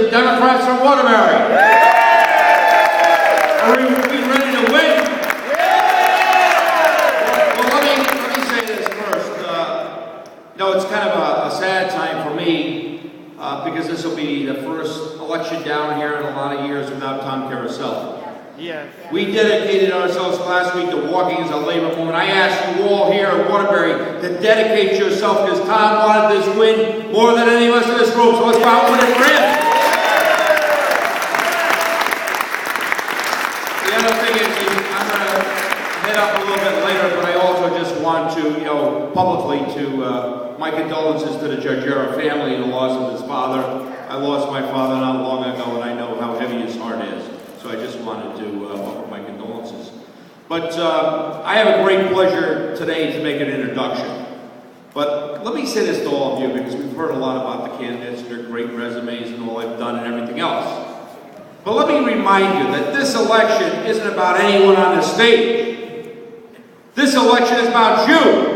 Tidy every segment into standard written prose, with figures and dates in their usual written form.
the Democrats from Waterbury? Are we ready to win? Well, let me say this first. It's kind of a sad time for me because this will be the first election down here in a lot of years without Tom Carousel. Yeah. We dedicated ourselves last week to walking as a labor movement. I asked you all here at Waterbury to dedicate yourself because Tom wanted this win more than any of us in this room. So let's go out and win it for him. The other thing is, I'm going to head up a little bit later, but I also just want to, publicly my condolences to the Giorgiero family in the loss of his father. I lost my father not long ago, and I know how heavy his heart is. So I just wanted to offer my condolences. But I have a great pleasure today to make an introduction. But let me say this to all of you, because we've heard a lot about the candidates, their great resumes and all they've done and everything else. But let me remind you that this election isn't about anyone on the stage. This election is about you.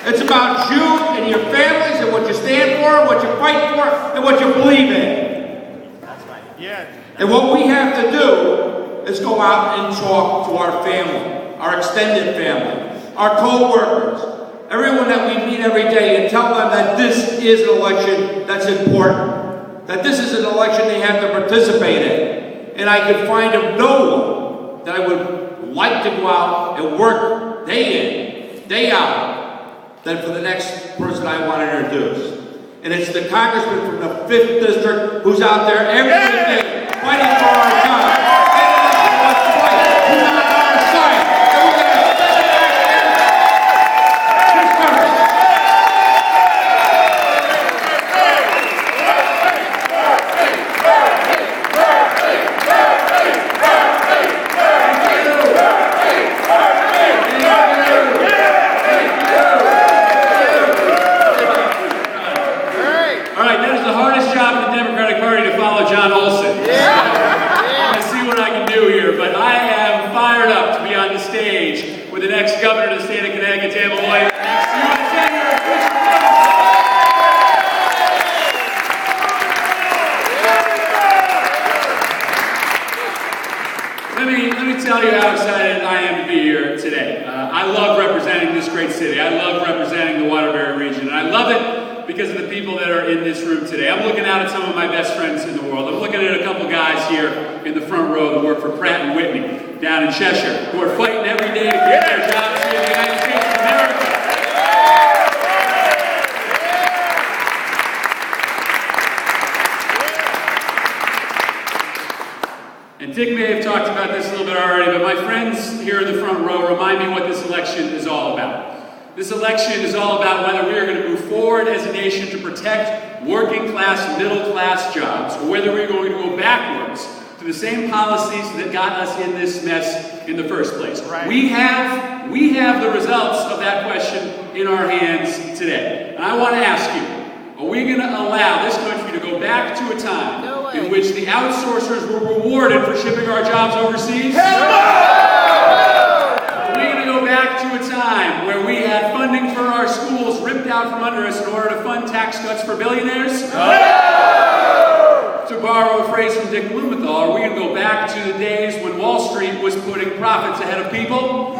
It's about you and your families and what you stand for, what you fight for, and what you believe in. That's right. Yeah. And what we have to do is go out and talk to our family, our extended family, our co-workers, everyone that we meet every day, and tell them that this is an election that's important, that this is an election they have to participate in. And I can find of no one that I would like to go out and work day in, day out, than for the next person I want to introduce. And it's the congressman from the 5th District who's out there every day fighting for our job. Who's on our side. And we're going to send it back to Chris Murphy. All right, that is the hardest job in the Democratic Party to follow John Olsen. Let's see what I can do here, but I am fired up to be on the stage with the next governor of the state of Connecticut, Dan Malloy. Let me tell you how excited I am to be here today. I love representing this great city. I love representing the Waterbury region, and I love it because of the people that are in this room today. I'm looking out at some of my best friends in the world. I'm looking at a couple guys here in the front row that work for Pratt & Whitney down in Cheshire, who are fighting every day to get their jobs here in the United States of America. And Dick may have talked about this a little bit already, but my friends here in the front row remind me what this election is all about. This election is all about whether we are going to move forward as a nation to protect working class, middle class jobs, or whether we're going to go backwards to the same policies that got us in this mess in the first place. Right. We have the results of that question in our hands today. And I want to ask you, are we going to allow this country to go back to a time in which the outsourcers were rewarded for shipping our jobs overseas? Are we going to go back to a time where we had funding for our schools ripped out from under us in order to fund tax cuts for billionaires? To borrow a phrase from Dick Blumenthal, are we going to go back to the days when Wall Street was putting profits ahead of people?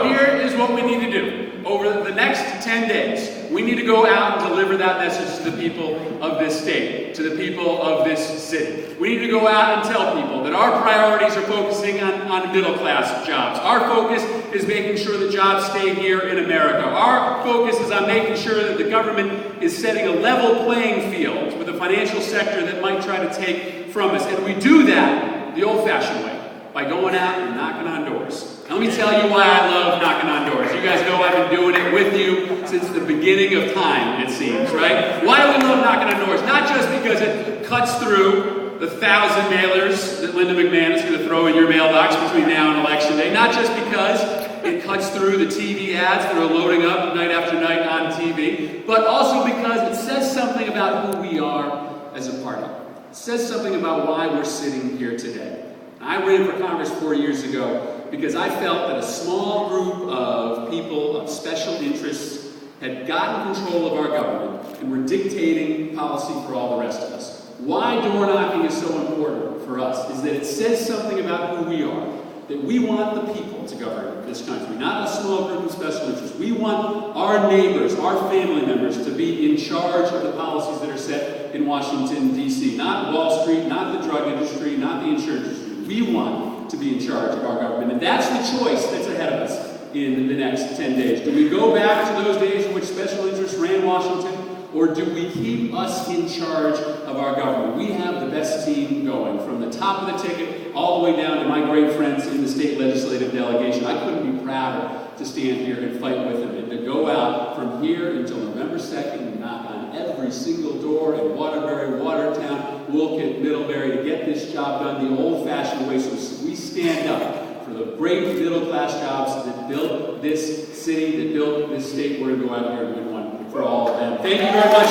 Here is what we need to do. Over the next 10 days, we need to go out and deliver that message to the people of this state, to the people of this city. We need to go out and tell people that our priorities are focusing on middle-class jobs. Our focus is making sure that jobs stay here in America. Our focus is on making sure that the government is setting a level playing field with the financial sector that might try to take from us. And we do that the old-fashioned way, by going out and knocking on doors. Now, let me tell you why I love knocking on doors. You guys know I've been doing it with you since the beginning of time, it seems, right? Why do we love knocking on doors? Not just because it cuts through the 1,000 mailers that Linda McMahon is going to throw in your mailbox between now and Election Day. Not just because it cuts through the TV ads that are loading up night after night on TV, but also because it says something about who we are as a party. It says something about why we're sitting here today. I ran for Congress 4 years ago because I felt that a small group of people of special interests had gotten control of our government and were dictating policy for all the rest of us. Why door knocking is so important for us is that it says something about who we are. That we want the people to govern this country, not a small group of special interests. We want our neighbors, our family members to be in charge of the policies that are set in Washington, D.C. Not Wall Street, not the drug industry, not the insurance industry. We want to be in charge of our government. And that's the choice that's ahead of us in the next 10 days. Do we go back to those days in which special interests ran Washington? Or do we keep us in charge of our government? We have the best team going, from the top of the ticket all the way down to my great friends in the state legislative delegation. I couldn't be prouder to stand here and fight with them and to go out from here until November 2nd and knock on every single door in Waterbury, Watertown, Woolkit, Middlebury to get this job done the old-fashioned way. So we stand up for the great middle-class jobs that built this city, that built this state. We're going to go out here and win one for all of them. Thank you very much.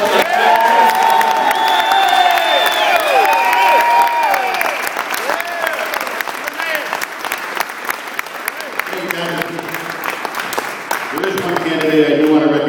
There is one candidate I do want to recognize.